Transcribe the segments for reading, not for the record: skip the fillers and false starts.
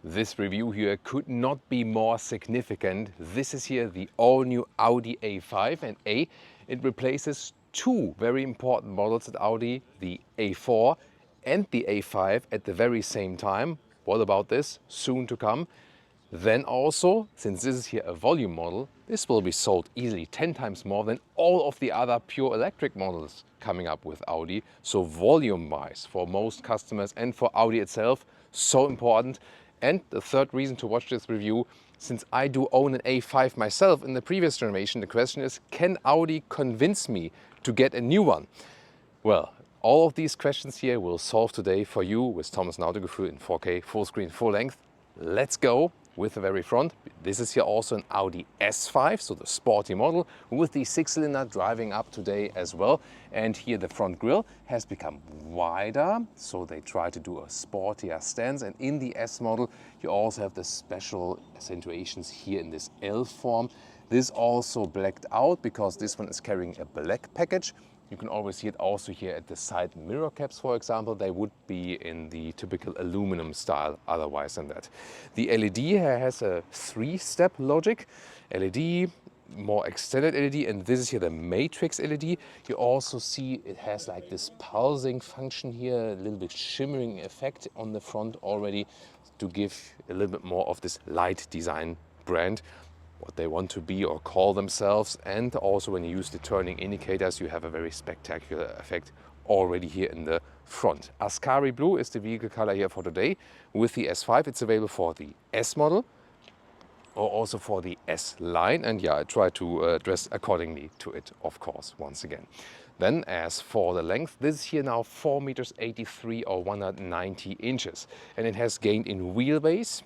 This review here could not be more significant. This is here the all-new Audi A5, and it replaces two very important models at Audi, the A4 and the A5 at the very same time. What about this? Soon to come. Then also, since this is here a volume model, this will be sold easily 10 times more than all of the other pure electric models coming up with Audi. So volume-wise, for most customers and for Audi itself, so important. And the third reason to watch this review, since I do own an A5 myself in the previous generation, the question is, can Audi convince me to get a new one? Well, all of these questions here we'll solve today for you with Thomas Nautogefühl in 4K, full screen, full length. Let's go with the very front. This is here also an Audi S5, so the sporty model with the 6-cylinder driving up today as well. And here the front grille has become wider, so they try to do a sportier stance. And in the S model, you also have the special accentuations here in this L form. This also blacked out because this one is carrying a black package. You can always see it also here at the side mirror caps, for example. They would be in the typical aluminum style otherwise than that. The LED here has a 3-step logic. LED, more extended LED, and this is here the matrix LED. You also see it has like this pulsing function here, a little bit shimmering effect on the front already to give a little bit more of this light design brand, what they want to be or call themselves. And also when you use the turning indicators, you have a very spectacular effect already here in the front. Ascari Blue is the vehicle color here for today. With the S5, it's available for the S model or also for the S line. And yeah, I try to dress accordingly to it, of course, once again. Then as for the length, this is here now 4 meters 83 or 190 inches. And it has gained in wheelbase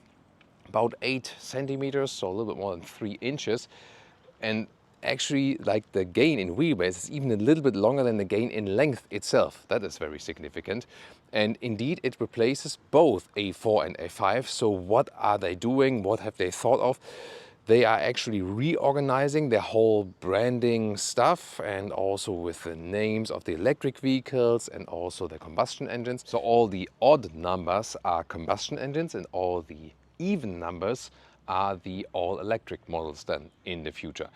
about 8 centimeters, so a little bit more than 3 inches. And actually, like the gain in wheelbase is even a little bit longer than the gain in length itself. That is very significant. And indeed, it replaces both A4 and A5. So what are they doing? What have they thought of? They are actually reorganizing their whole branding stuff, and also with the names of the electric vehicles and also the combustion engines. So all the odd numbers are combustion engines and all the even numbers are the all-electric models then in the future.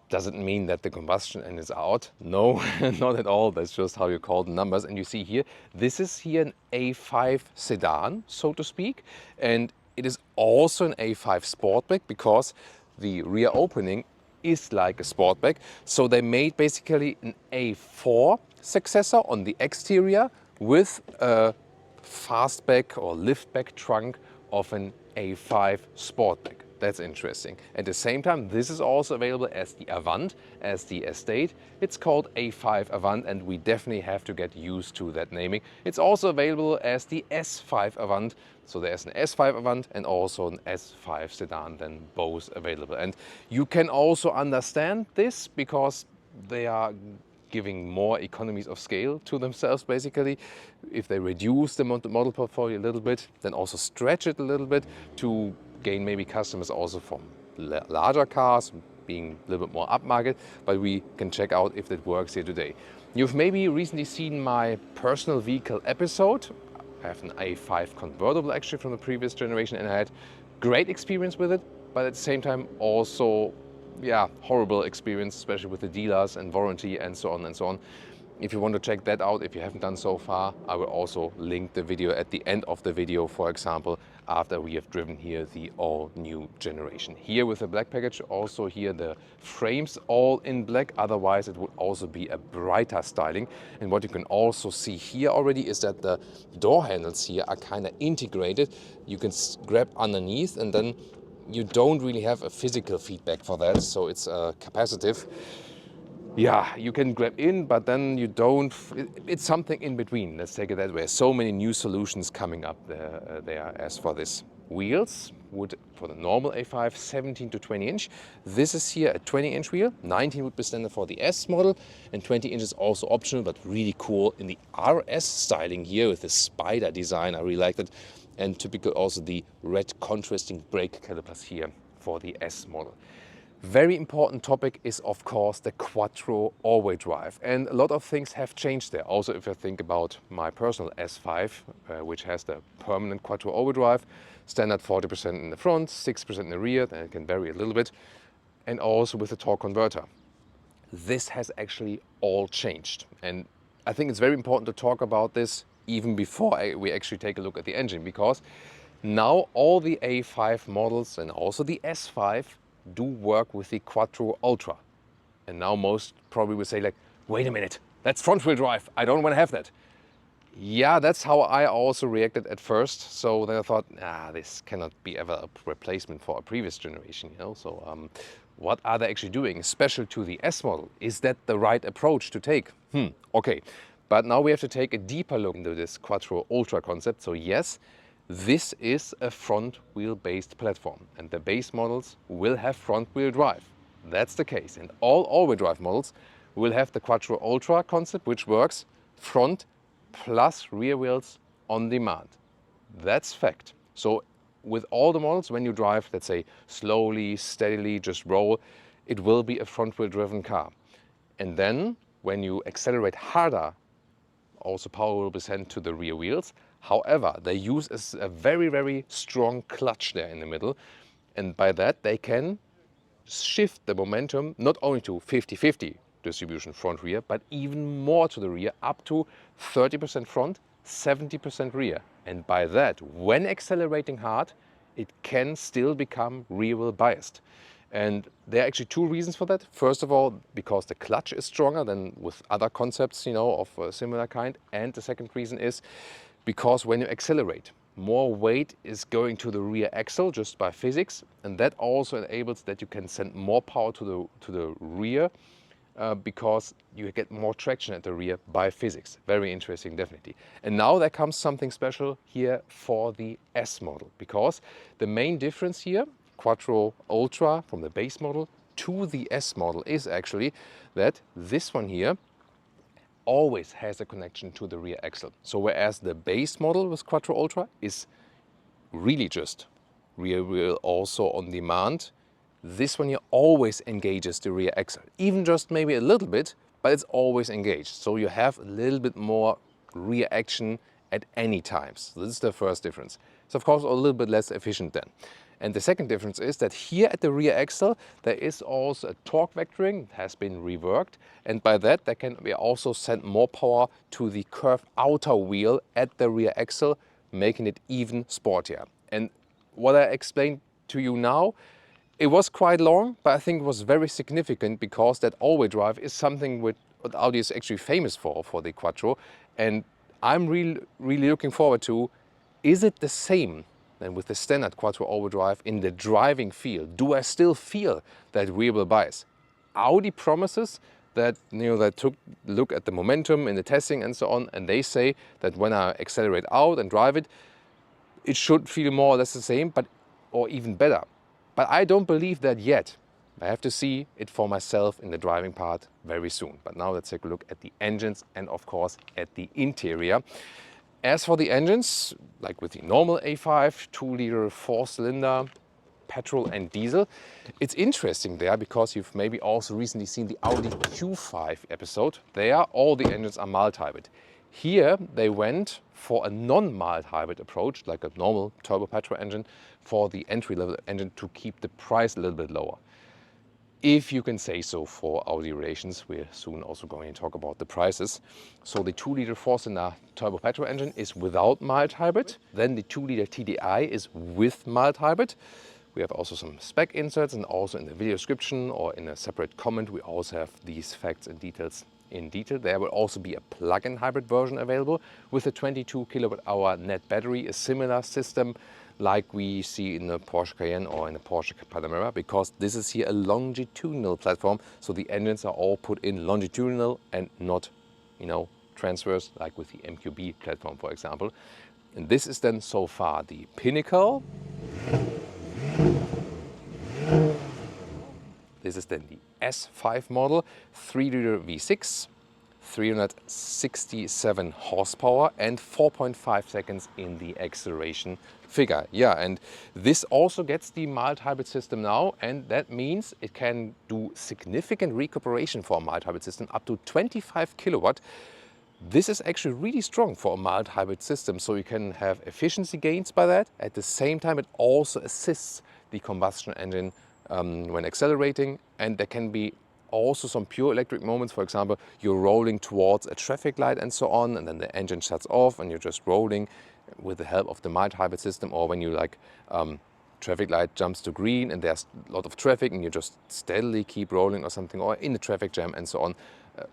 Doesn't mean that the combustion engines are out. No, not at all. That's just how you call the numbers. And you see here, this is here an A5 sedan, so to speak. And it is also an A5 Sportback because the rear opening is like a Sportback. So they made basically an A4 successor on the exterior with a fastback or liftback trunk of an A5 Sportback. That's interesting. At the same time, this is also available as the Avant, as the Estate. It's called A5 Avant, and we definitely have to get used to that naming. It's also available as the S5 Avant. So there's an S5 Avant and also an S5 sedan, then both available. And you can also understand this because they are giving more economies of scale to themselves, basically. If they reduce the model portfolio a little bit, then also stretch it a little bit to gain maybe customers also from larger cars, being a little bit more upmarket, but we can check out if that works here today. You've maybe recently seen my personal vehicle episode. I have an A5 convertible actually from the previous generation, and I had great experience with it, but at the same time also horrible experience, especially with the dealers and warranty and so on and so on. If you want to check that out, if you haven't done so far, I will also link the video at the end of the video, for example, after we have driven here the all-new generation. Here with the black package, also here the frames all in black, otherwise it would also be a brighter styling. And what you can also see here already is that the door handles here are kind of integrated. You can grab underneath and then you don't really have a physical feedback for that, so it's capacitive. Yeah, you can grab in, but then you don't. It's something in between, let's take it that way. So many new solutions coming up there. As for this wheels, would for the normal A5 17 to 20 inch. This is here a 20-inch wheel. 19 would be standard for the S model, and 20 inches also optional, but really cool in the RS styling here with the spider design. I really liked it. And typical also the red contrasting brake calipers here for the S model. Very important topic is, of course, the Quattro all-wheel drive. And a lot of things have changed there. Also, if I think about my personal S5, which has the permanent Quattro all-wheel drive, standard 40% in the front, 6% in the rear, then it can vary a little bit. And also with the torque converter. This has actually all changed. And I think it's very important to talk about this even before we actually take a look at the engine, because now all the A5 models and also the S5 do work with the Quattro Ultra. And now most probably will say like, wait a minute, that's front wheel drive, I don't want to have that. Yeah, that's how I also reacted at first. So then I thought, this cannot be ever a replacement for a previous generation, you know. So what are they actually doing special to the S model? Is that the right approach to take? Okay, but now we have to take a deeper look into this Quattro Ultra concept. So yes, this is a front wheel based platform and the base models will have front wheel drive. That's the case. And all wheel drive models will have the Quattro Ultra concept, which works front plus rear wheels on demand. That's fact. So with all the models, when you drive, let's say slowly, steadily, just roll, it will be a front wheel driven car. And then when you accelerate harder, also power will be sent to the rear wheels. However, they use a very, very strong clutch there in the middle. And by that, they can shift the momentum not only to 50-50 distribution front rear, but even more to the rear, up to 30% front, 70% rear. And by that, when accelerating hard, it can still become rear wheel biased. And there are actually two reasons for that. First of all, because the clutch is stronger than with other concepts, you know, of a similar kind. And the second reason is because when you accelerate, more weight is going to the rear axle just by physics, and that also enables that you can send more power to the rear because you get more traction at the rear by physics. Very interesting, definitely. And now there comes something special here for the S model, because the main difference here, Quattro Ultra from the base model to the S model, is actually that this one here always has a connection to the rear axle. So whereas the base model with Quattro Ultra is really just rear wheel also on demand, this one here always engages the rear axle, even just maybe a little bit, but it's always engaged. So you have a little bit more rear action at any time. So this is the first difference. It's of course a little bit less efficient then. And the second difference is that here at the rear axle, there is also a torque vectoring, it has been reworked. And by that, there can be also send more power to the curved outer wheel at the rear axle, making it even sportier. And what I explained to you now, it was quite long, but I think it was very significant because that all-wheel drive is something what Audi is actually famous for the Quattro. And I'm really looking forward to, is it the same than with the standard Quattro all-wheel drive in the driving feel? Do I still feel that rear wheel bias? Audi promises that, you know, they took a look at the momentum in the testing and so on, and they say that when I accelerate out and drive it, it should feel more or less the same, but or even better. But I don't believe that yet. I have to see it for myself in the driving part very soon. But now let's take a look at the engines and of course at the interior. As for the engines, like with the normal A5, 2-liter 4-cylinder, petrol and diesel, it's interesting there because you've maybe also recently seen the Audi Q5 episode. There, all the engines are mild hybrid. Here, they went for a non-mild hybrid approach, like a normal turbo petrol engine, for the entry-level engine to keep the price a little bit lower. If you can say so for Audi relations, we're soon also going to talk about the prices. So the 2-liter 4-cylinder turbo petrol engine is without mild hybrid. Then the 2-liter TDI is with mild hybrid. We have also some spec inserts, and also in the video description or in a separate comment, we also have these facts and details in detail. There will also be a plug-in hybrid version available with a 22 kWh net battery, a similar system like we see in the Porsche Cayenne or in the Porsche Panamera, because this is here a longitudinal platform. So the engines are all put in longitudinal and not, you know, transverse like with the MQB platform, for example. And this is then so far the pinnacle. This is then the S5 model, 3-liter V6, 367 horsepower and 4.5 seconds in the acceleration figure. Yeah, and this also gets the mild hybrid system now, and that means it can do significant recuperation for a mild hybrid system, up to 25 kilowatt. This is actually really strong for a mild hybrid system, so you can have efficiency gains by that. At the same time, it also assists the combustion engine when accelerating, and there can be also some pure electric moments. For example, you're rolling towards a traffic light and so on, and then the engine shuts off and you're just rolling with the help of the mild hybrid system, or when you like traffic light jumps to green and there's a lot of traffic and you just steadily keep rolling or something, or in a traffic jam and so on.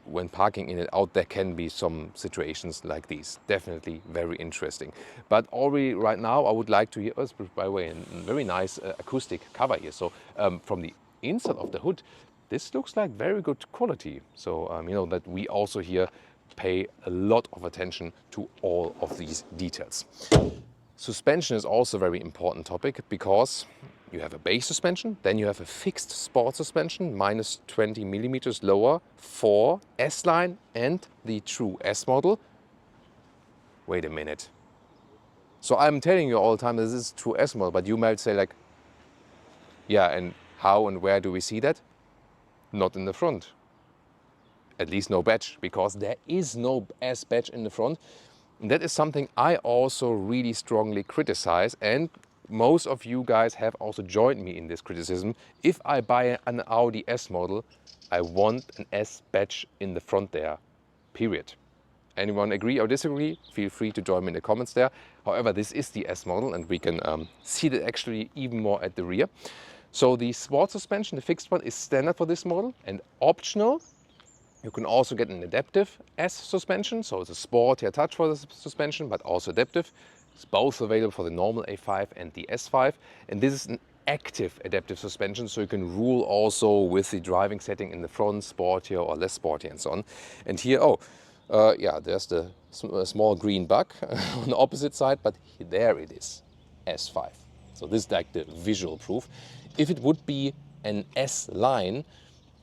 When parking in and out, there can be some situations like these. Definitely very interesting. But already right now, I would like to hear us, by the way, a very nice acoustic cover here. So from the inside of the hood, this looks like very good quality. So you know that we also here pay a lot of attention to all of these details. Suspension is also a very important topic, because you have a base suspension, then you have a fixed sport suspension, minus 20 millimeters lower for S-Line and the true S model. Wait a minute. So I'm telling you all the time this is true S model, but you might say like, yeah, and how and where do we see that? Not in the front. At least no badge, because there is no S badge in the front. And that is something I also really strongly criticize, and most of you guys have also joined me in this criticism. If I buy an Audi S model, I want an S badge in the front there, period. Anyone agree or disagree? Feel free to join me in the comments there. However, this is the S model, and we can see that actually even more at the rear. So the sport suspension, the fixed one, is standard for this model, and optional, you can also get an adaptive S suspension. So it's a sportier touch for the suspension, but also adaptive. It's both available for the normal A5 and the S5. And this is an active adaptive suspension, so you can rule also with the driving setting in the front, sportier or less sporty and so on. And here, yeah, there's the small green bug on the opposite side, but there it is, S5. So this is like the visual proof. If it would be an S-Line,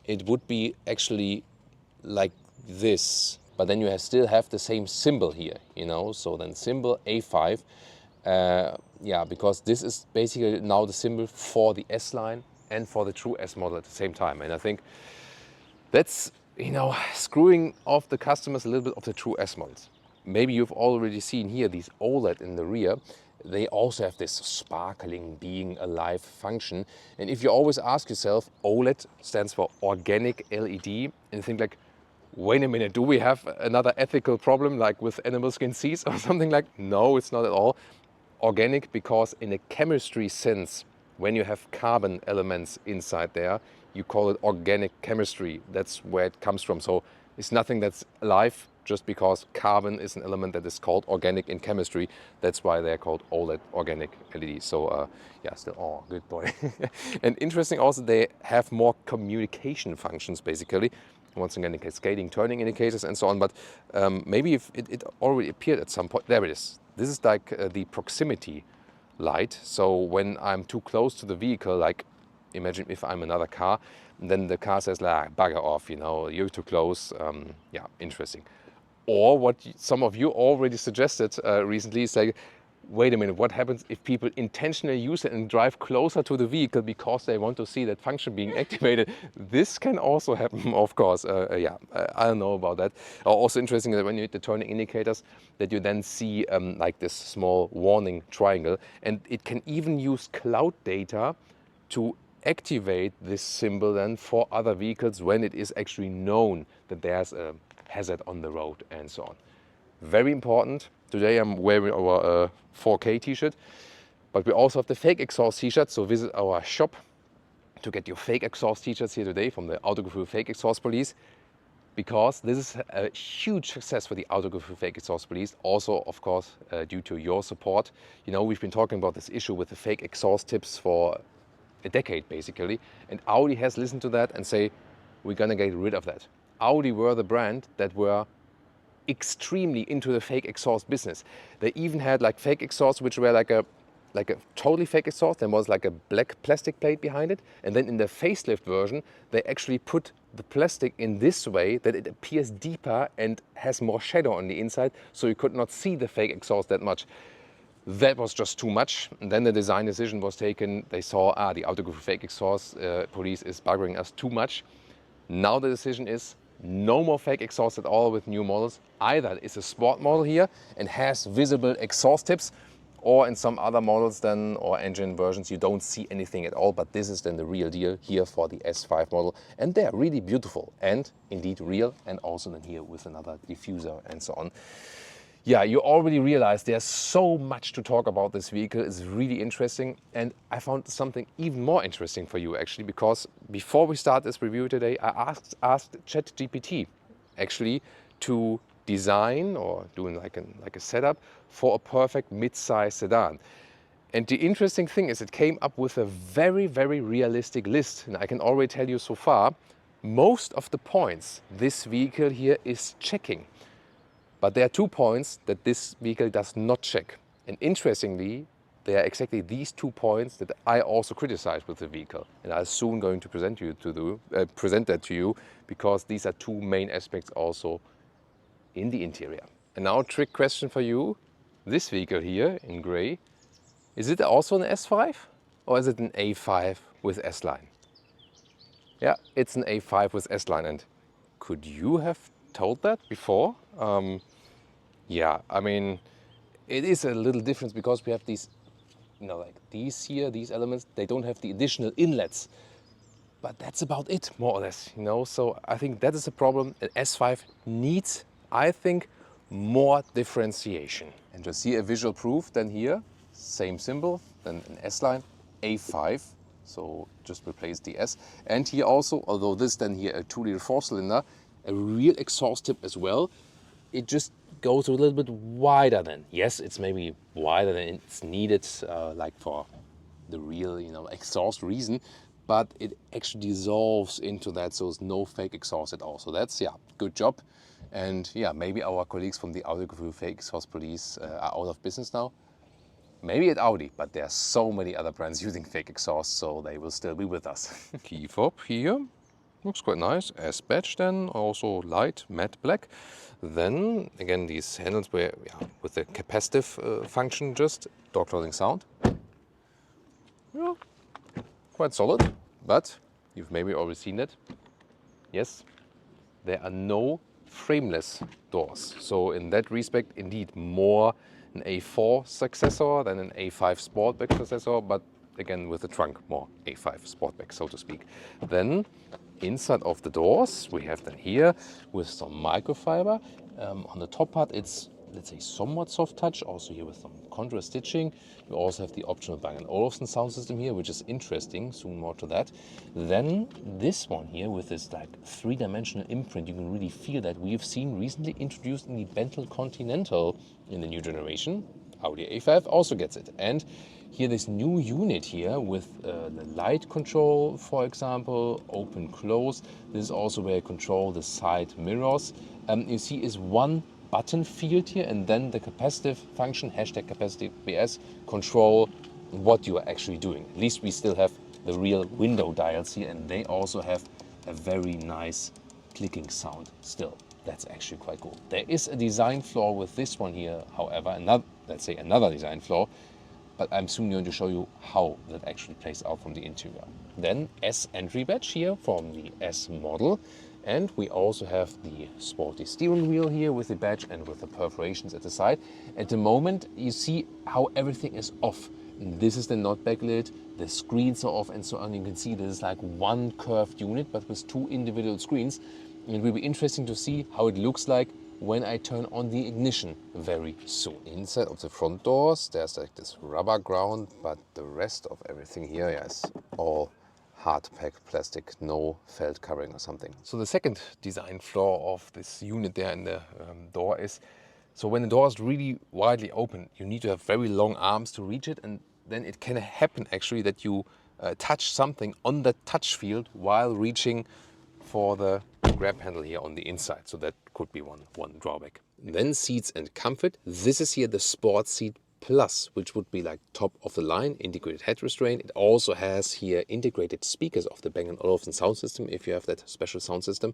it would be actually like this, but then you still have the same symbol here, you know, so then symbol A5, yeah, because this is basically now the symbol for the S-Line and for the true S model at the same time. And I think that's, you know, screwing off the customers a little bit of the true S models. Maybe you've already seen here these OLED in the rear. They also have this sparkling, being alive function. And if you always ask yourself, OLED stands for organic LED, and you think like, wait a minute, do we have another ethical problem like with animal skin seats or something like? No, it's not at all. Organic, because in a chemistry sense, when you have carbon elements inside there, you call it organic chemistry. That's where it comes from. So it's nothing that's alive, just because carbon is an element that is called organic in chemistry. That's why they're called OLED, organic LEDs. So yeah, still, oh, good boy. And interesting also, they have more communication functions basically. Once again, cascading turning indicators and so on, but maybe if it already appeared at some point. There it is. This is like the proximity light. So when I'm too close to the vehicle, like imagine if I'm another car, then the car says, like, bugger off, you know, you're too close. Yeah, interesting. Or what some of you already suggested recently is like, wait a minute, what happens if people intentionally use it and drive closer to the vehicle because they want to see that function being activated? This can also happen, of course. Yeah, I don't know about that. Also interesting that when you hit the turning indicators, that you then see like this small warning triangle, and it can even use cloud data to activate this symbol then for other vehicles when it is actually known that there's a hazard on the road and so on. Very important. Today I'm wearing our 4K t-shirt, but we also have the fake exhaust t-shirt, so visit our shop to get your fake exhaust t-shirts here today from the Autogefühl Fake Exhaust Police, because this is a huge success for the Autogefühl Fake Exhaust Police, also of course due to your support. You know, we've been talking about this issue with the fake exhaust tips for a decade basically, and Audi has listened to that and say, we're gonna get rid of that. Audi were the brand that were extremely into the fake exhaust business. They even had like fake exhausts which were like a totally fake exhaust. There was like a black plastic plate behind it, and then in the facelift version they actually put the plastic in this way that it appears deeper and has more shadow on the inside, so you could not see the fake exhaust that much. That was just too much. And then the design decision was taken. They saw, the autography fake exhaust police is buggering us too much. Now the decision is no more fake exhaust at all with new models. Either it's a sport model here and has visible exhaust tips, or in some other models then, or engine versions, you don't see anything at all. But this is then the real deal here for the S5 model. And they're really beautiful and indeed real. And also then here with another diffuser and so on. Yeah, you already realize there's so much to talk about this vehicle. It's really interesting. And I found something even more interesting for you actually, because before we start this review today, I asked ChatGPT actually to design or doing like a setup for a perfect mid-size sedan. And the interesting thing is it came up with a very, very realistic list. And I can already tell you so far, most of the points this vehicle here is checking. But there are 2 points that this vehicle does not check. And interestingly, they are exactly these 2 points that I also criticize with the vehicle. And I'm soon going to present that to you, because these are 2 main aspects also in the interior. And now a trick question for you. This vehicle here in gray, is it also an S5 or is it an A5 with S-Line? Yeah, it's an A5 with S-Line. And could you have told that before? Yeah, I mean, it is a little difference because we have these, like these here, these elements, they don't have the additional inlets. But that's about it, more or less, So I think that is a problem. An S5 needs, I think, more differentiation. And just see a visual proof then here, same symbol, then an S-Line, A5. So just replace the S. And here also, although this then here a 2-liter 4-cylinder, a real exhaust tip as well. It just goes a little bit wider than. Yes, it's maybe wider than it's needed, like for the real, exhaust reason, but it actually dissolves into that, so there's no fake exhaust at all. So that's, good job. And yeah, maybe our colleagues from the autography fake exhaust police are out of business now. Maybe at Audi, but there are so many other brands using fake exhaust, so they will still be with us. Key fob here. Looks quite nice. S-badge then, also light matte black. Then again these handles were with the capacitive function, just door closing sound. Yeah, quite solid, but you've maybe already seen it. Yes, there are no frameless doors. So in that respect, indeed more an A4 successor than an A5 Sportback successor, but again with the trunk more A5 Sportback, so to speak. Then inside of the doors we have them here with some microfiber. On the top part it's, let's say, somewhat soft touch, also here with some contrast stitching. We also have the optional Bang & Olufsen sound system here, which is interesting, soon more to that. Then this one here with this like 3-dimensional imprint, you can really feel that we've seen recently introduced in the Bentley Continental in the new generation. Audi A5 also gets it. And here this new unit here with the light control, for example, open, close. This is also where you control the side mirrors. You see is one button field here, and then the capacitive function, #capacitive BS, control what you are actually doing. At least we still have the real window dials here, and they also have a very nice clicking sound still. That's actually quite cool. There is a design flaw with this one here, however, another design flaw, but I'm soon going to show you how that actually plays out from the interior. Then S entry badge here from the S model. And we also have the sporty steering wheel here with the badge and with the perforations at the side. At the moment, you see how everything is off. This is the not backlit, the screens are off and so on. You can see this is like one curved unit, but with 2 individual screens. And it will be interesting to see how it looks like when I turn on the ignition very soon. Inside of the front doors, there's like this rubber ground, but the rest of everything here is all hard pack plastic, no felt covering or something. So the second design flaw of this unit there in the door is, so when the door is really widely open, you need to have very long arms to reach it, and then it can happen actually that you touch something on the touch field while reaching for the grab handle here on the inside. So that could be one drawback. Then seats and comfort. This is here the sport seat Plus, which would be like top of the line, integrated head restraint. It also has here integrated speakers of the Bang & Olufsen sound system, if you have that special sound system.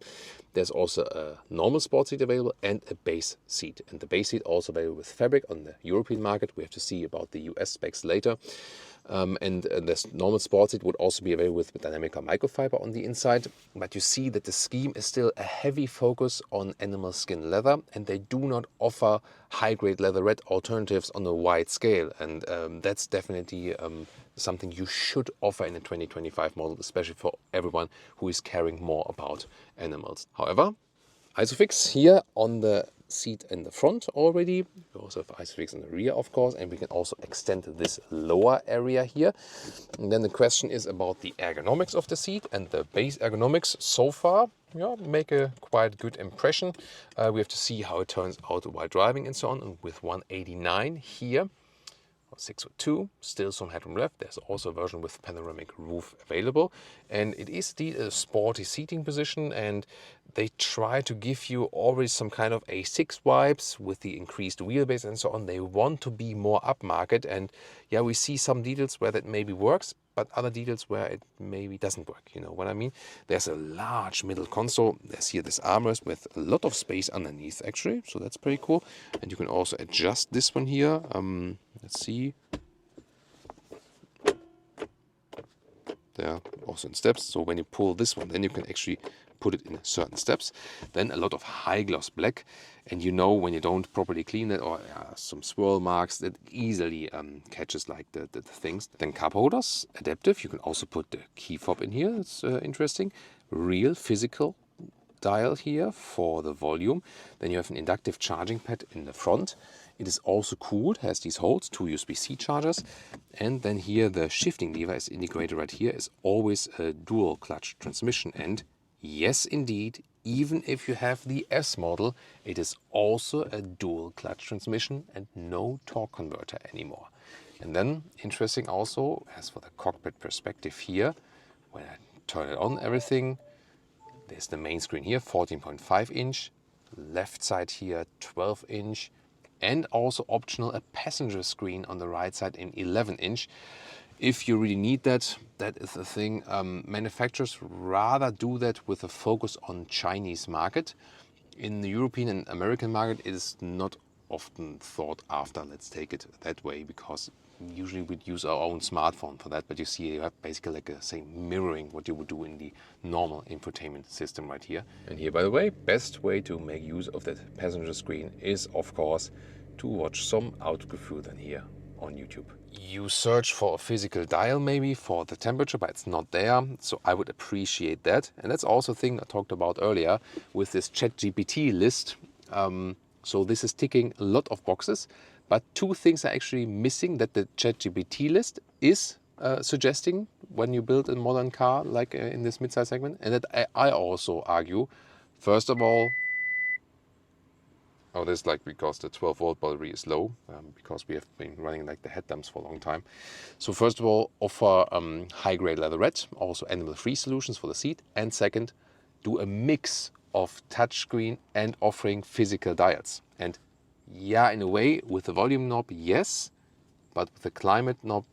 There's also a normal sport seat available and a base seat. And the base seat also available with fabric on the European market. We have to see about the US specs later. And this normal sport seat would also be available with dynamic microfiber on the inside. But you see that the scheme is still a heavy focus on animal skin leather, and they do not offer high-grade leatherette alternatives on a wide scale. And that's definitely something you should offer in a 2025 model, especially for everyone who is caring more about animals. However, Isofix here on the seat in the front already. We also have Isofix in the rear, of course, and we can also extend this lower area here. And then the question is about the ergonomics of the seat, and the base ergonomics so far make a quite good impression. We have to see how it turns out while driving and so on. And with 189 here, 602, still some headroom left. There's also a version with panoramic roof available, and it is a sporty seating position, and they try to give you always some kind of A6 vibes with the increased wheelbase and so on. They want to be more upmarket, and yeah, we see some details where that maybe works, but other details where it maybe doesn't work. You know what I mean? There's a large middle console. There's here this armrest with a lot of space underneath actually, so that's pretty cool. And you can also adjust this one here. Let's see. There also in steps. So when you pull this one, then you can actually put it in certain steps. Then a lot of high gloss black, and you know when you don't properly clean it or some swirl marks, that easily catches like the things. Then cup holders, adaptive. You can also put the key fob in here. It's interesting. Real physical dial here for the volume. Then you have an inductive charging pad in the front. It is also cooled, has these holes, 2 USB-C chargers. And then here the shifting lever is integrated right here, is always a dual clutch transmission. And yes, indeed, even if you have the S model, it is also a dual clutch transmission and no torque converter anymore. And then interesting also, as for the cockpit perspective here, when I turn it on, everything, there's the main screen here, 14.5 inch, left side here, 12 inch, and also optional a passenger screen on the right side in 11 inch. If you really need that, that is the thing. Manufacturers rather do that with a focus on Chinese market. In the European and American market, it is not often thought after, let's take it that way, because usually we'd use our own smartphone for that. But you see, you have basically like a same mirroring what you would do in the normal infotainment system right here. And here, by the way, best way to make use of that passenger screen is, of course, to watch some Autogefühl here on YouTube. You search for a physical dial maybe for the temperature, but it's not there. So I would appreciate that. And that's also a thing I talked about earlier with this ChatGPT list. So this is ticking a lot of boxes, but 2 things are actually missing that the ChatGPT list is suggesting when you build a modern car like in this midsize segment. And that I also argue, first of all, this is like because the 12-volt battery is low, because we have been running like the headlamps for a long time. So first of all, offer high-grade leatherette, also animal-free solutions for the seat. And second, do a mix of touchscreen and offering physical dials. And yeah, in a way, with the volume knob, yes, but with the climate knob,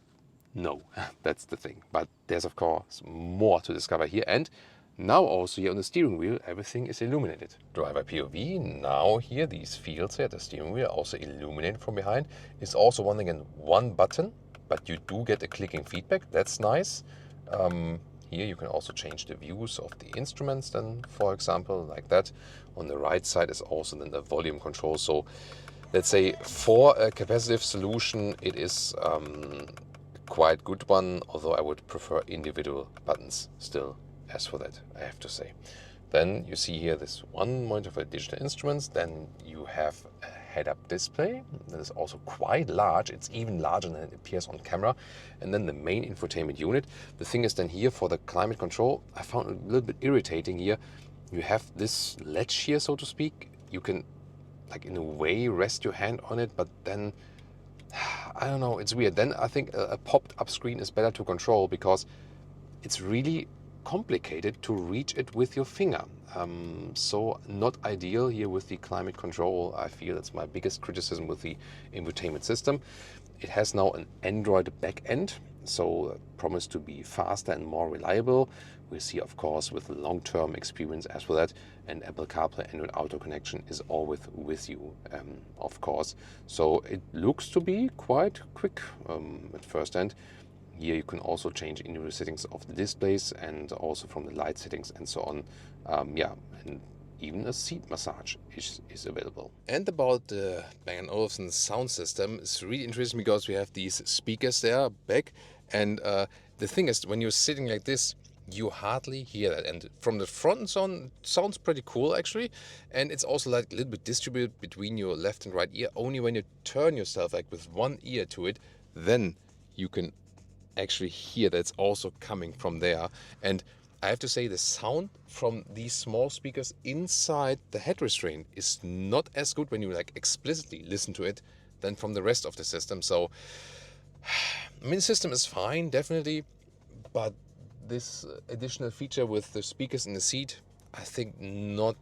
no. That's the thing. But there's, of course, more to discover here. And now also here on the steering wheel, everything is illuminated. Driver POV, now here these fields here at the steering wheel also illuminated from behind. It's also one button, but you do get a clicking feedback. That's nice. Here you can also change the views of the instruments then, for example, like that. On the right side is also then the volume control. So let's say for a capacitive solution, it is quite good one, although I would prefer individual buttons still. As for that, I have to say. Then you see here this one monitor for digital instruments. Then you have a head-up display that is also quite large. It's even larger than it appears on camera. And then the main infotainment unit. The thing is then here for the climate control, I found it a little bit irritating here. You have this ledge here, so to speak. You can, like in a way, rest your hand on it, but then, I don't know, it's weird. Then I think a popped-up screen is better to control because it's really complicated to reach it with your finger. So not ideal here with the climate control. I feel that's my biggest criticism with the infotainment system. It has now an Android backend, so promised to be faster and more reliable. We'll see, of course, with long-term experience as well that an Apple CarPlay Android Auto connection is always with you, of course. So it looks to be quite quick at first hand. Here you can also change individual settings of the displays and also from the light settings and so on. And even a seat massage is available. And about the Bang & Olufsen sound system, it's really interesting because we have these speakers there back, and the thing is, when you're sitting like this, you hardly hear that. And from the front sounds pretty cool actually, and it's also like a little bit distributed between your left and right ear. Only when you turn yourself like with one ear to it, then you can actually hear that it's also coming from there. And I have to say, the sound from these small speakers inside the head restraint is not as good when you like explicitly listen to it than from the rest of the system. So, I mean, the system is fine, definitely, but this additional feature with the speakers in the seat, I think not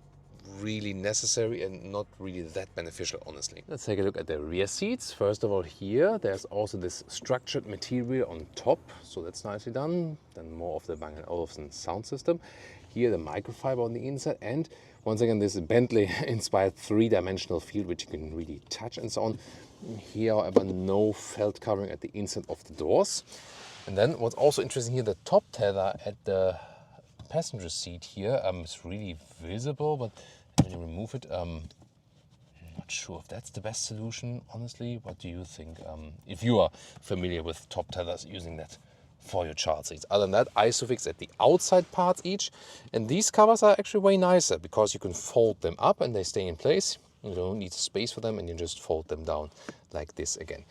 really necessary and not really that beneficial, honestly. Let's take a look at the rear seats. First of all, here there's also this structured material on top, so that's nicely done. Then more of the Bang & Olufsen sound system. Here the microfiber on the inside, and once again this Bentley inspired three-dimensional feel which you can really touch and so on. Here, however, no felt covering at the inside of the doors. And then what's also interesting here, the top tether at the passenger seat here is really visible, but when you remove it, I'm not sure if that's the best solution, honestly. What do you think? If you are familiar with top tethers, using that for your child seats. Other than that, Isofix at the outside parts each, and these covers are actually way nicer because you can fold them up and they stay in place. You don't need space for them, and you just fold them down like this again.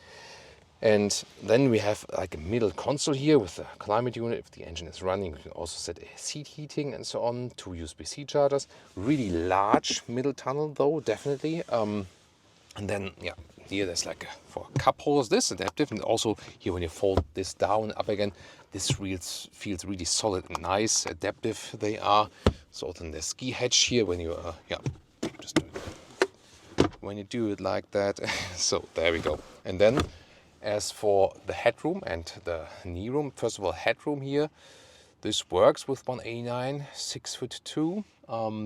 And then we have like a middle console here with the climate unit. If the engine is running, you can also set a seat heating and so on, 2 USB-C chargers. Really large middle tunnel though, definitely. And then, yeah, here there's like for cup holders, this adaptive. And also here when you fold this down and up again, this feels really solid and nice, adaptive they are. So then the ski hatch here when you, just do it. When you do it like that. So there we go. And then, as for the headroom and the knee room, first of all, headroom here, this works with 189, 6'2".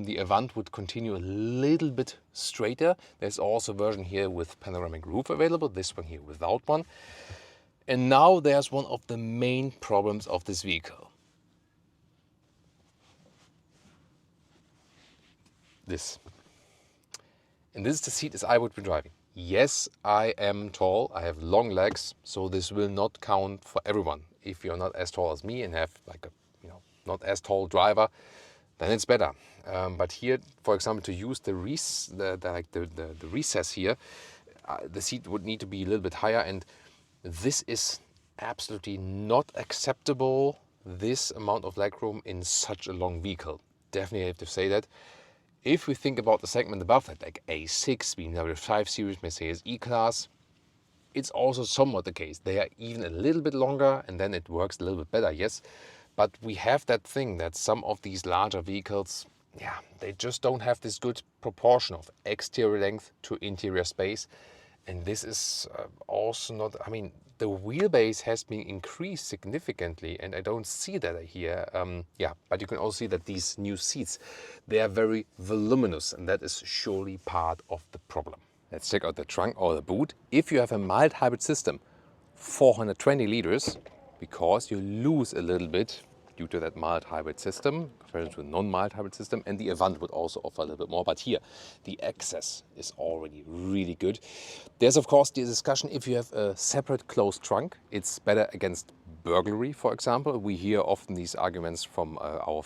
The Avant would continue a little bit straighter. There's also a version here with panoramic roof available, this one here without one. And now there's one of the main problems of this vehicle. This. And this is the seat as I would be driving. Yes, I am tall, I have long legs, so this will not count for everyone. If you're not as tall as me and have like a not as tall driver, then it's better. But here, for example, to use the recess here, the seat would need to be a little bit higher, and this is absolutely not acceptable, this amount of legroom in such a long vehicle. Definitely have to say that. If we think about the segment above that, like A6, BMW 5 Series, Mercedes E-Class, it's also somewhat the case. They are even a little bit longer, and then it works a little bit better, yes. But we have that thing that some of these larger vehicles, they just don't have this good proportion of exterior length to interior space. And this is also not, I mean, the wheelbase has been increased significantly, and I don't see that here. But you can also see that these new seats, they are very voluminous, and that is surely part of the problem. Let's check out the trunk or the boot. If you have a mild hybrid system, 420 liters, because you lose a little bit due to that mild hybrid system compared to a non-mild hybrid system, and the Avant would also offer a little bit more, but here the access is already really good. There's of course the discussion, if you have a separate closed trunk, it's better against burglary, for example. We hear often these arguments from our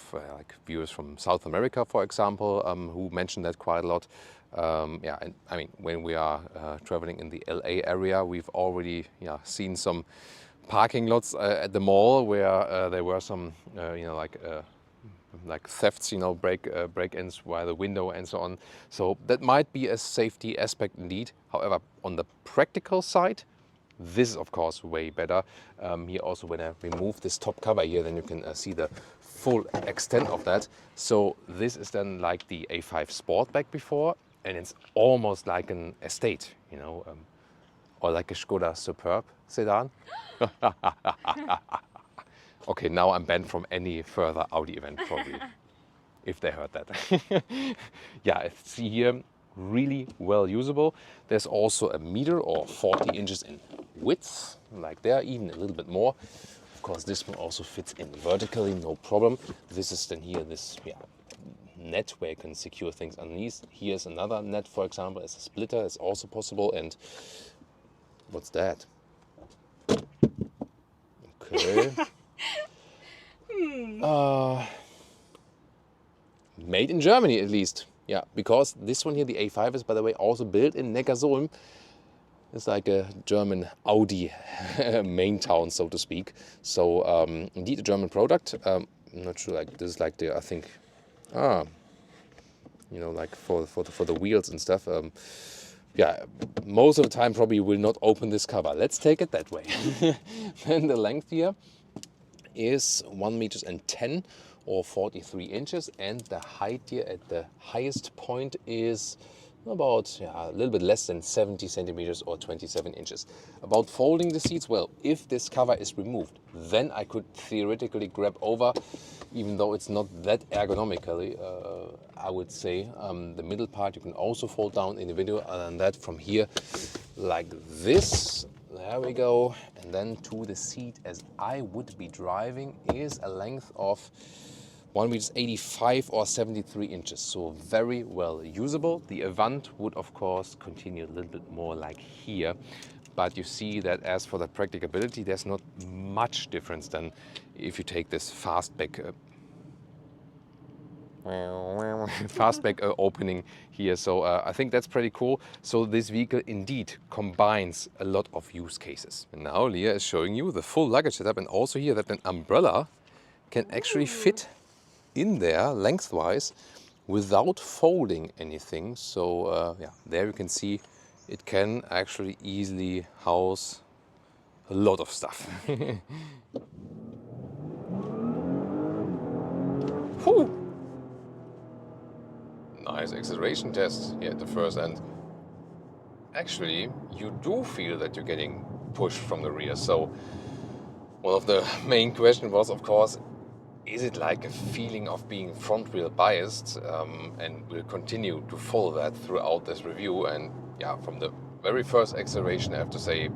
viewers from South America, for example, who mention that quite a lot. And I mean, when we are traveling in the LA area, we've already seen some parking lots at the mall where there were some, like thefts, break-ins via the window and so on. So that might be a safety aspect indeed. However, on the practical side, this is of course way better. Here also, when I remove this top cover here, then you can see the full extent of that. So this is then like the A5 Sportback before, and it's almost like an estate, or like a Skoda Superb sedan. Okay, now I'm banned from any further Audi event probably, if they heard that. Yeah, it's here really well usable. There's also a meter or 40 inches in width, like there, even a little bit more. Of course, this one also fits in vertically, no problem. This is then here, this net where you can secure things underneath. Here's another net, for example, as a splitter, is also possible. And what's that? Okay. Made in Germany, at least. Yeah, because this one here, the A5, is, by the way, also built in Neckarsulm. It's like a German Audi main town, so to speak. So indeed a German product. I'm not sure, like this is like the, I think, you know, like for the wheels and stuff. Yeah, most of the time probably will not open this cover. Let's take it that way. Then the length here is 1 meter and 10 or 43 inches, and the height here at the highest point is about a little bit less than 70 centimeters or 27 inches. About folding the seats, well, if this cover is removed, then I could theoretically grab over, even though it's not that ergonomically, I would say. The middle part you can also fold down individually. Other than that, from here, like this, there we go. And then to the seat as I would be driving is a length of 1 meter 85 or 73 inches, so very well usable. The Avant would of course continue a little bit more like here, but you see that as for the practicability, there's not much difference than if you take this fastback opening here. So I think that's pretty cool. So this vehicle indeed combines a lot of use cases. And now Leah is showing you the full luggage setup, and also here that an umbrella can actually fit in there lengthwise without folding anything. So yeah, there you can see it can actually easily house a lot of stuff. Whew. Nice acceleration test here at the first end. Actually, you do feel that you're getting pushed from the rear. So one of the main questions was, of course, is it like a feeling of being front wheel biased? And we'll continue to follow that throughout this review. And yeah, from the very first acceleration, I have to say,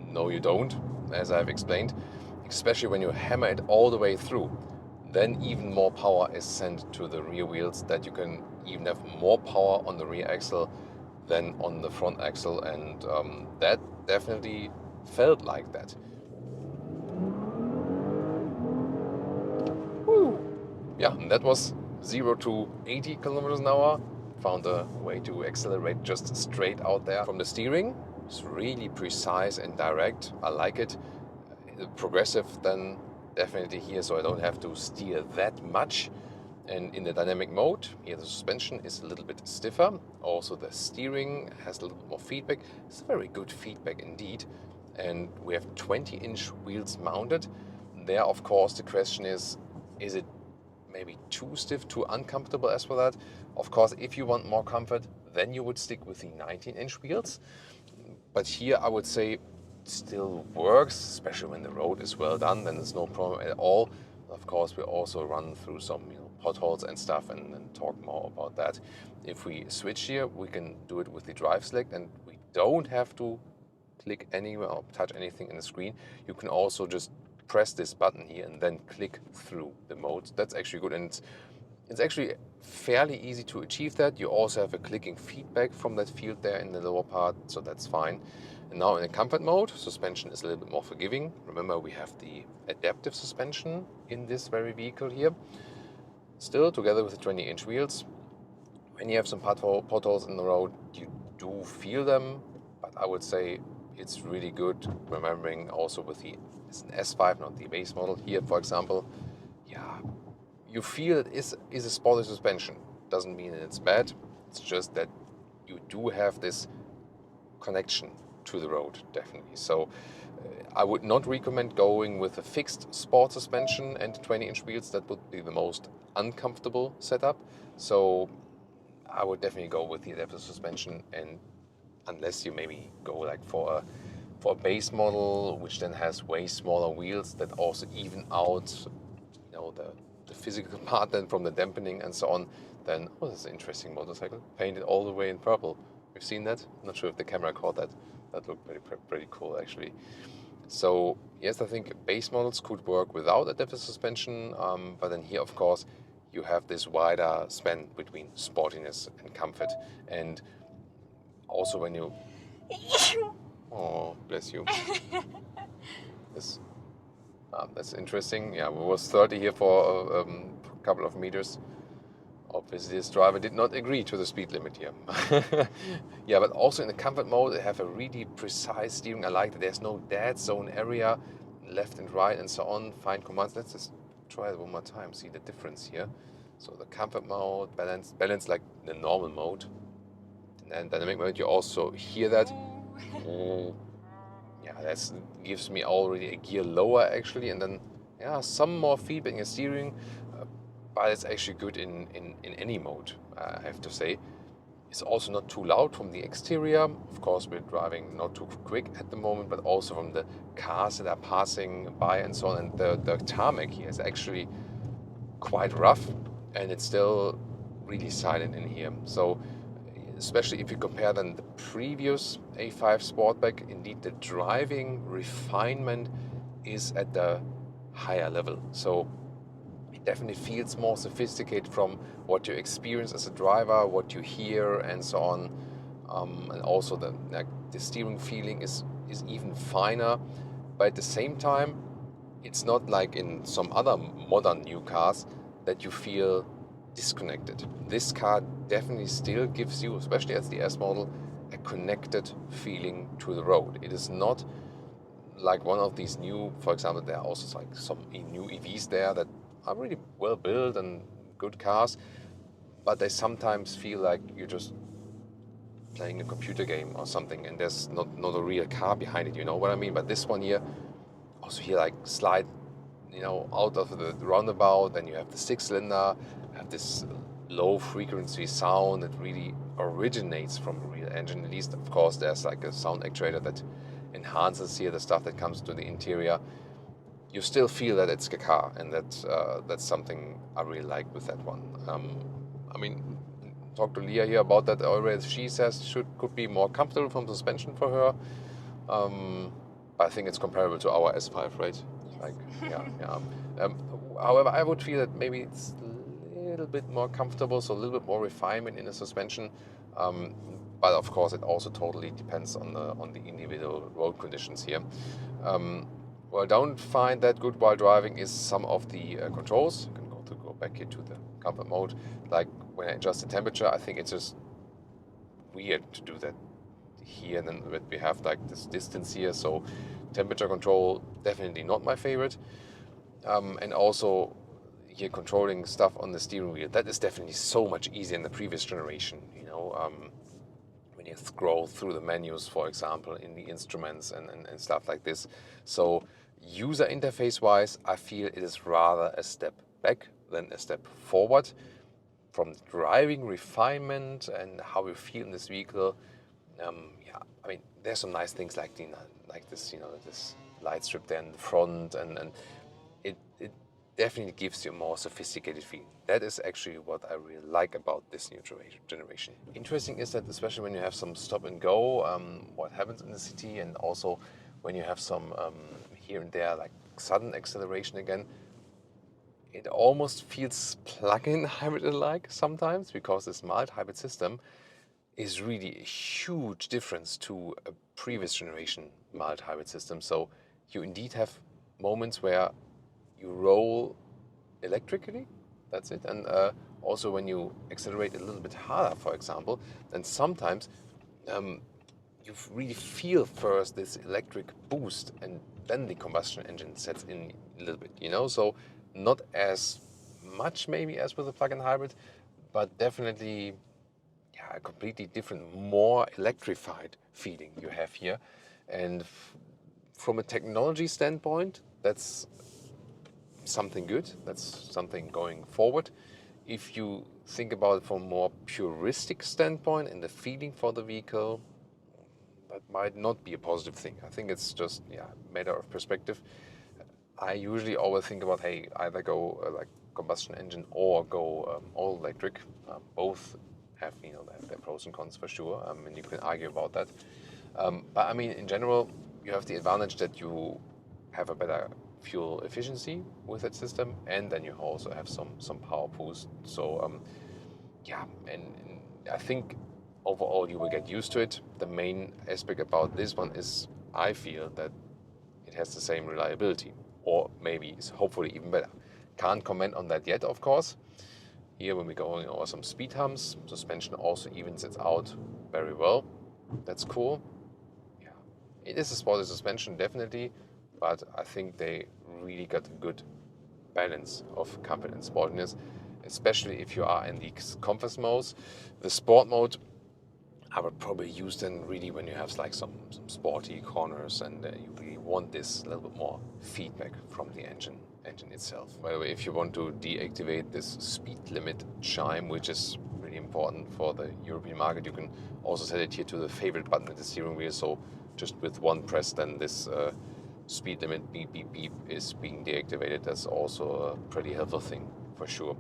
no, you don't, as I've explained, especially when you hammer it all the way through. Then even more power is sent to the rear wheels, that you can even have more power on the rear axle than on the front axle. And that definitely felt like that. Yeah, and that was 0 to 80 kilometers an hour. Found a way to accelerate just straight out there from the steering. It's really precise and direct. I like it. Progressive then definitely here, so I don't have to steer that much. And in the dynamic mode, here the suspension is a little bit stiffer. Also the steering has a little bit more feedback. It's very good feedback indeed. And we have 20-inch wheels mounted. There, of course, the question is it maybe too stiff, too uncomfortable as for that? Of course, if you want more comfort, then you would stick with the 19-inch wheels. But here I would say it still works, especially when the road is well done, then there's no problem at all. Of course, we also run through some potholes and stuff and talk more about that. If we switch here, we can do it with the drive select, and we don't have to click anywhere or touch anything in the screen. You can also just press this button here and then click through the modes. That's actually good, and it's actually fairly easy to achieve that. You also have a clicking feedback from that field there in the lower part, so that's fine. And now in the comfort mode, suspension is a little bit more forgiving. Remember, we have the adaptive suspension in this very vehicle here. Still, together with the 20-inch wheels, when you have some potholes in the road, you do feel them, but I would say it's really good. Remembering also with the, it's an S5, not the base model here, for example. Yeah, you feel it is a sporty suspension. Doesn't mean that it's bad. It's just that you do have this connection to the road, definitely. So I would not recommend going with a fixed sport suspension and 20-inch wheels. That would be the most uncomfortable setup. So I would definitely go with the adaptive suspension, and unless you maybe go like for a base model, which then has way smaller wheels that also even out, you know, the physical part then from the dampening and so on. Then, oh, this is an interesting motorcycle, painted all the way in purple. You've seen that? I'm not sure if the camera caught that. That looked pretty cool actually. So yes, I think base models could work without adaptive suspension, but then here, of course, you have this wider span between sportiness and comfort. And also when you... Oh, bless you. This, that's interesting. Yeah, we was 30 here for a couple of meters. Obviously, this driver did not agree to the speed limit here. Yeah, but also in the comfort mode, they have a really precise steering. I like that there's no dead zone area, left and right and so on. Fine commands. Let's just try it one more time, see the difference here. So the comfort mode, balance like the normal mode. And then dynamic mode, you also hear that. Yeah, that gives me already a gear lower actually. And then, yeah, some more feedback in your steering. But it's actually good in any mode, I have to say. It's also not too loud from the exterior. Of course, we're driving not too quick at the moment, but also from the cars that are passing by and so on. And the tarmac here is actually quite rough, and it's still really silent in here. So especially if you compare then the previous A5 Sportback, indeed the driving refinement is at the higher level. So definitely feels more sophisticated from what you experience as a driver, what you hear, and so on. And also the steering feeling is even finer. But at the same time, it's not like in some other modern new cars that you feel disconnected. This car definitely still gives you, especially as the S model, a connected feeling to the road. It is not like one of these new, for example, there are also like some new EVs there that are really well built and good cars, but they sometimes feel like you're just playing a computer game or something, and there's not a real car behind it. You know what I mean? But this one here, also here like slide, you know, out of the roundabout, then you have the 6-cylinder, have this low frequency sound that really originates from a real engine. At least, of course, there's like a sound actuator that enhances here the stuff that comes to the interior. You still feel that it's a car, and that's something I really like with that one. I mean, talk to Leah here about that already. She says could be more comfortable from suspension for her. But I think it's comparable to our S5, right? Yes. Like, yeah. However, I would feel that maybe it's a little bit more comfortable, so a little bit more refinement in the suspension. But of course, it also totally depends on the individual road conditions here. What I don't find that good while driving is some of the controls. You can go back here to the comfort mode. Like when I adjust the temperature, I think it's just weird to do that here, and then we have like this distance here. So temperature control, definitely not my favorite. And also here controlling stuff on the steering wheel, that is definitely so much easier in the previous generation. You know, when you scroll through the menus, for example, in the instruments and stuff like this. So user interface wise, I feel it is rather a step back than a step forward. From driving refinement and how you feel in this vehicle, yeah, I mean, there's some nice things like this, you know, this light strip there in the front, and it definitely gives you a more sophisticated feeling. That is actually what I really like about this new generation. Interesting is that especially when you have some stop and go, what happens in the city, and also when you have some here and there like sudden acceleration again, it almost feels plug-in hybrid-like sometimes, because this mild hybrid system is really a huge difference to a previous generation mild hybrid system. So you indeed have moments where you roll electrically, that's it. And also when you accelerate a little bit harder, for example, then sometimes you really feel first this electric boost, and then the combustion engine sets in a little bit, you know? So not as much maybe as with a plug-in hybrid, but definitely, yeah, a completely different, more electrified feeling you have here. And from a technology standpoint, that's something good. That's something going forward. If you think about it from a more puristic standpoint and the feeling for the vehicle, that might not be a positive thing. I think it's just a matter of perspective. I usually always think about, hey, either go like combustion engine or go all electric. Both have they have their pros and cons for sure, and you can argue about that. But I mean, in general, you have the advantage that you have a better fuel efficiency with that system, and then you also have some power boost. So and I think overall you will get used to it. The main aspect about this one is I feel that it has the same reliability, or maybe it's hopefully even better. Can't comment on that yet, of course. Here when we're going over some speed humps, suspension also evens it out very well. That's cool. Yeah, it is a sporty suspension, definitely, but I think they really got a good balance of comfort and sportiness, especially if you are in the comfort modes. The sport mode I would probably use then really when you have like some sporty corners and you really want this little bit more feedback from the engine itself. By the way, if you want to deactivate this speed limit chime, which is really important for the European market, you can also set it here to the favorite button at the steering wheel. So just with one press, then this speed limit beep beep beep is being deactivated. That's also a pretty helpful thing for sure.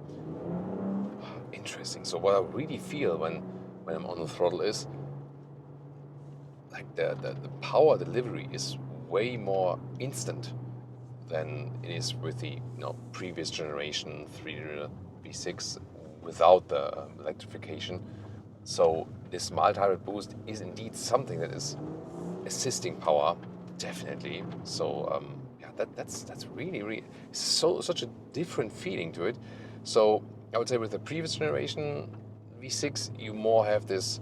Interesting. So what I really feel when I'm on the throttle is like the power delivery is way more instant than it is with the previous generation 3-liter V6 without the electrification. So this multi-rate boost is indeed something that is assisting power, definitely. So that's really such a different feeling to it. So I would say with the previous generation V6, you more have this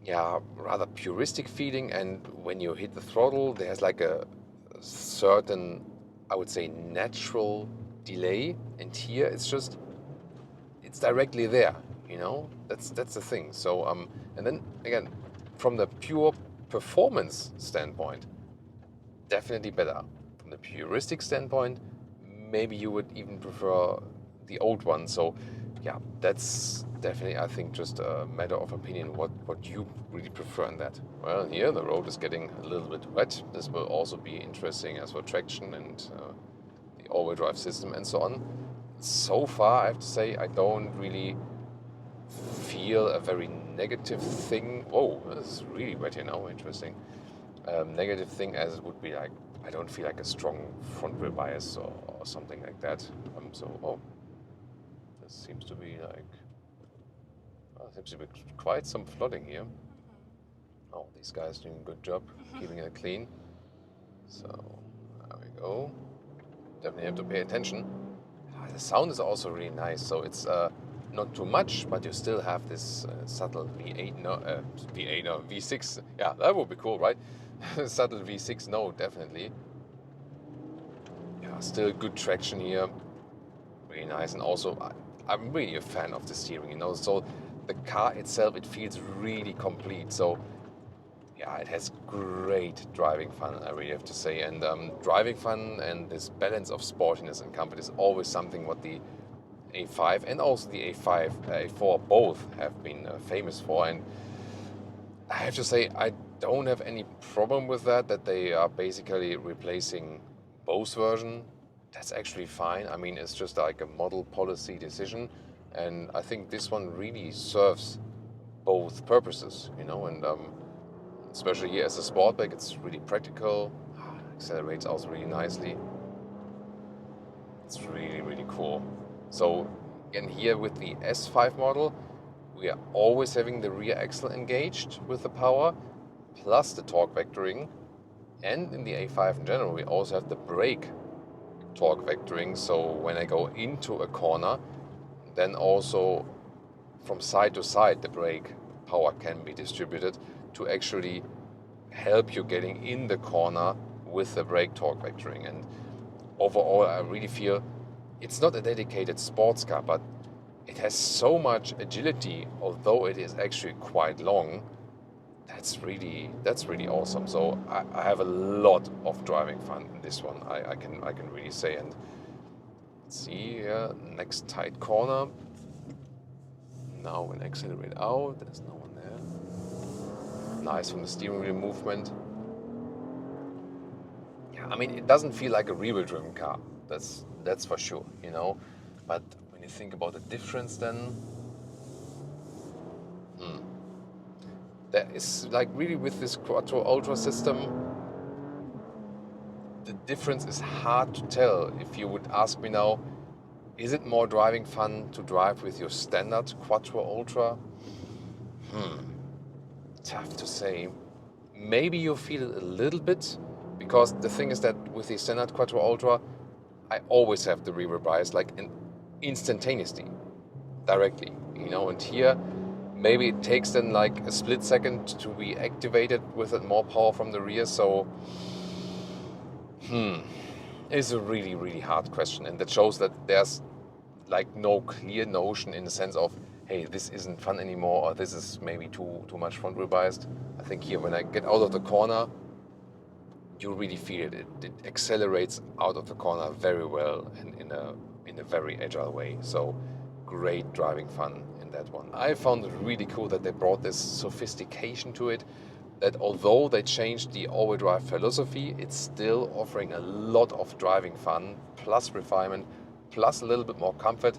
rather puristic feeling, and when you hit the throttle, there's like a certain, I would say, natural delay, and here it's directly there, that's the thing. So and then again, from the pure performance standpoint, definitely better. From the puristic standpoint, maybe you would even prefer the old one. So yeah, that's definitely, I think, just a matter of opinion what you really prefer in that. Well, here the road is getting a little bit wet. This will also be interesting as for traction and the all-wheel drive system and so on. So far, I have to say, I don't really feel a very negative thing. Whoa, this is really wet here now. Interesting. Negative thing as it would be like, I don't feel like a strong front wheel bias or something like that. This seems to be like, seems to be quite some flooding here. Oh, these guys doing a good job keeping it clean. So there we go. Definitely have to pay attention. The sound is also really nice. So it's not too much, but you still have this subtle V6. Yeah, that would be cool, right? Subtle V6, no, definitely. Yeah, still good traction here. Really nice, and also I'm really a fan of the steering. So the car itself, it feels really complete. So yeah, it has great driving fun, I really have to say. And driving fun and this balance of sportiness and comfort is always something what the A5 and also the A4 both have been famous for. And I have to say, I don't have any problem with that they are basically replacing both versions. That's actually fine. I mean, it's just like a model policy decision. And I think this one really serves both purposes, and especially here as a sportback, it's really practical. Accelerates also really nicely. It's really, really cool. So again, here with the S5 model, we are always having the rear axle engaged with the power, plus the torque vectoring. And in the A5 in general, we also have the brake torque vectoring. So when I go into a corner, then also from side to side, the brake power can be distributed to actually help you getting in the corner with the brake torque vectoring. And overall, I really feel it's not a dedicated sports car, but it has so much agility, although it is actually quite long. That's really awesome. So I have a lot of driving fun in this one. I can really say. And let's see here, next tight corner. Now when I accelerate out, there's no one there. nice from the steering wheel movement. Yeah, I mean, it doesn't feel like a rear-wheel driven car. That's for sure, you know. But when you think about the difference, then there is like really with this Quattro Ultra system, the difference is hard to tell. If you would ask me now, is it more driving fun to drive with your standard Quattro Ultra? Tough to say. Maybe you feel it a little bit, because the thing is that with the standard Quattro Ultra, I always have the rear bias like instantaneously, directly, you know, and here maybe it takes then like a split second to be activated with more power from the rear. So it's a really, really hard question, and that shows that there's like no clear notion in the sense of, hey, this isn't fun anymore, or this is maybe too much front wheel biased. I think here when I get out of the corner, you really feel it. It accelerates out of the corner very well and in a very agile way. So great driving fun in that one. I found it really cool that they brought this sophistication to it, that although they changed the all-wheel drive philosophy, it's still offering a lot of driving fun, plus refinement, plus a little bit more comfort.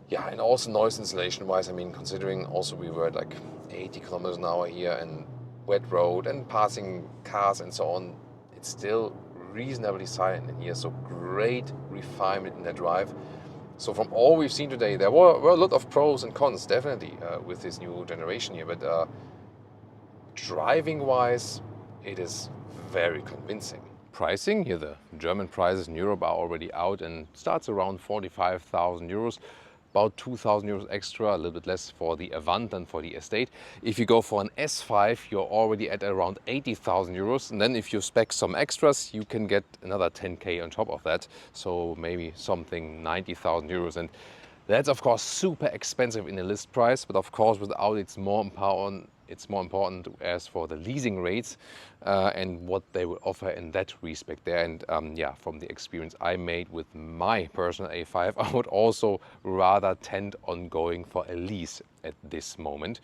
Yeah, and also noise insulation wise, I mean, considering also we were at like 80 kilometers an hour here and wet road and passing cars and so on, it's still reasonably silent in here. So great refinement in the drive. So from all we've seen today, there were a lot of pros and cons, definitely, with this new generation here. But driving wise, it is very convincing. Pricing, here the German prices in Europe are already out and starts around 45,000 euros. About 2,000 euros extra, a little bit less for the Avant than for the Estate. If you go for an S5, you're already at around 80,000 euros. And then if you spec some extras, you can get another 10K on top of that. So maybe something 90,000 euros. And that's of course super expensive in the list price. But of course with Audi it's more important as for the leasing rates and what they will offer in that respect there. And yeah, from the experience I made with my personal A5, I would also rather tend on going for a lease at this moment.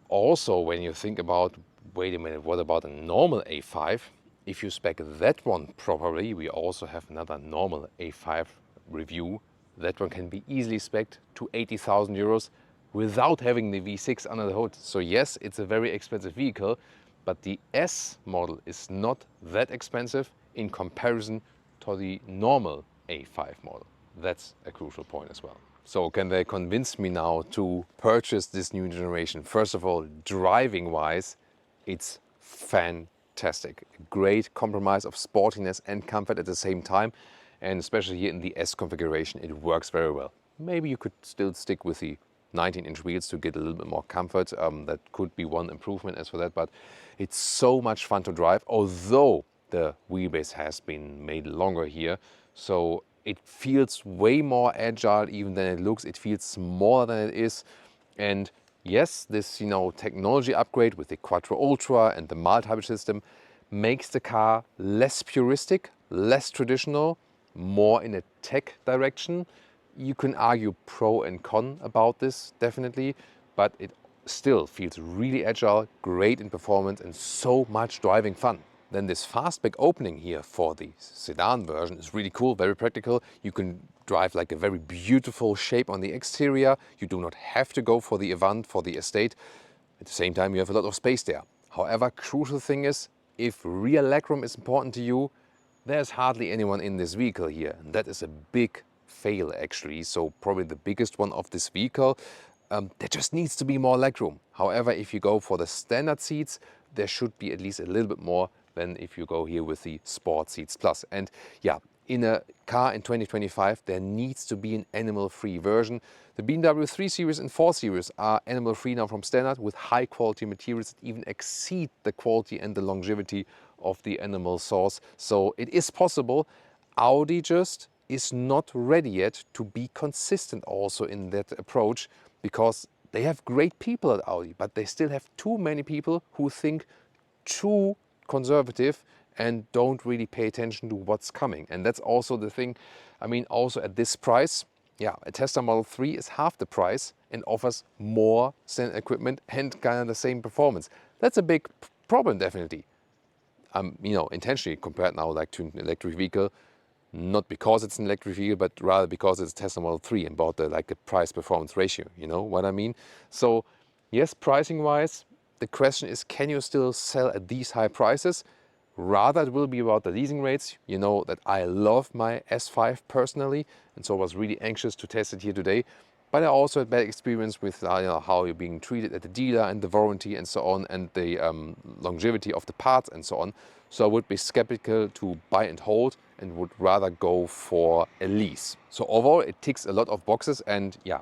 Also, when you think about, wait a minute, what about a normal A5? If you spec that one properly, we also have another normal A5 review. That one can be easily spec'd to 80,000 euros without having the V6 under the hood. So yes, it's a very expensive vehicle, but the S model is not that expensive in comparison to the normal A5 model. That's a crucial point as well. So can they convince me now to purchase this new generation? First of all, driving wise, it's fantastic. Great compromise of sportiness and comfort at the same time. And especially here in the S configuration, it works very well. Maybe you could still stick with the 19-inch wheels to get a little bit more comfort. That could be one improvement as for that, but it's so much fun to drive, although the wheelbase has been made longer here. So it feels way more agile even than it looks. It feels smaller than it is. And yes, this technology upgrade with the Quattro Ultra and the multi-hybrid system makes the car less puristic, less traditional, more in a tech direction. You can argue pro and con about this, definitely, but it still feels really agile, great in performance, and so much driving fun. Then this fastback opening here for the sedan version is really cool, very practical. You can drive like a very beautiful shape on the exterior. You do not have to go for the Avant, for the Estate. At the same time, you have a lot of space there. However, crucial thing is, if rear legroom is important to you, there's hardly anyone in this vehicle here. And that is a big fail actually. So probably the biggest one of this vehicle. There just needs to be more legroom. However, if you go for the standard seats, there should be at least a little bit more than if you go here with the Sport Seats Plus. And yeah, in a car in 2025, there needs to be an animal-free version. The BMW 3 Series and 4 Series are animal-free now from standard, with high-quality materials that even exceed the quality and the longevity of the animal source. So it is possible. Audi just is not ready yet to be consistent also in that approach, because they have great people at Audi, but they still have too many people who think too conservative and don't really pay attention to what's coming. And that's also the thing. I mean, also at this price, yeah, a Tesla Model 3 is half the price and offers more standard equipment and kind of the same performance. That's a big problem, definitely. Intentionally compared now like to an electric vehicle, not because it's an electric vehicle, but rather because it's Tesla Model 3 and about the price-performance ratio, you know what I mean? So yes, pricing-wise, the question is, can you still sell at these high prices? Rather, it will be about the leasing rates. You know that I love my S5 personally, and so I was really anxious to test it here today. But I also had bad experience with how you're being treated at the dealer and the warranty and so on, and the longevity of the parts and so on. So I would be skeptical to buy and hold and would rather go for a lease. So overall, it ticks a lot of boxes, and yeah,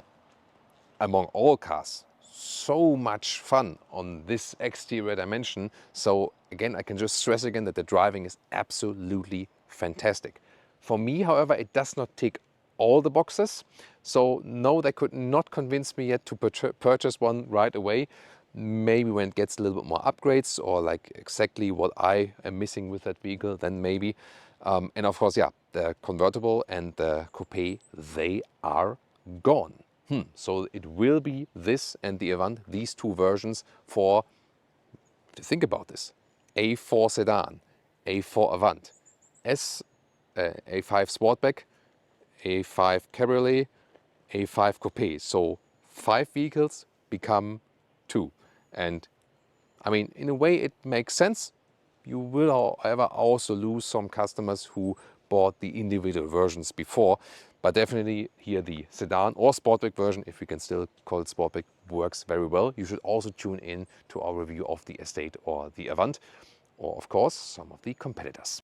among all cars, so much fun on this exterior dimension. So again, I can just stress again that the driving is absolutely fantastic. For me, however, it does not tick all the boxes. So no, they could not convince me yet to purchase one right away. Maybe when it gets a little bit more upgrades or like exactly what I am missing with that vehicle, then maybe. And of course, yeah, the convertible and the coupe, they are gone. So it will be this and the Avant, these two versions for, to think about this, A4 sedan, A4 Avant, A5 Sportback, A5 Cabriolet, A5 Coupe. So 5 vehicles become 2. And I mean, in a way it makes sense. You will, however, also lose some customers who bought the individual versions before. But definitely here the sedan or Sportback version, if we can still call it Sportback, works very well. You should also tune in to our review of the Estate or the Avant, or of course some of the competitors.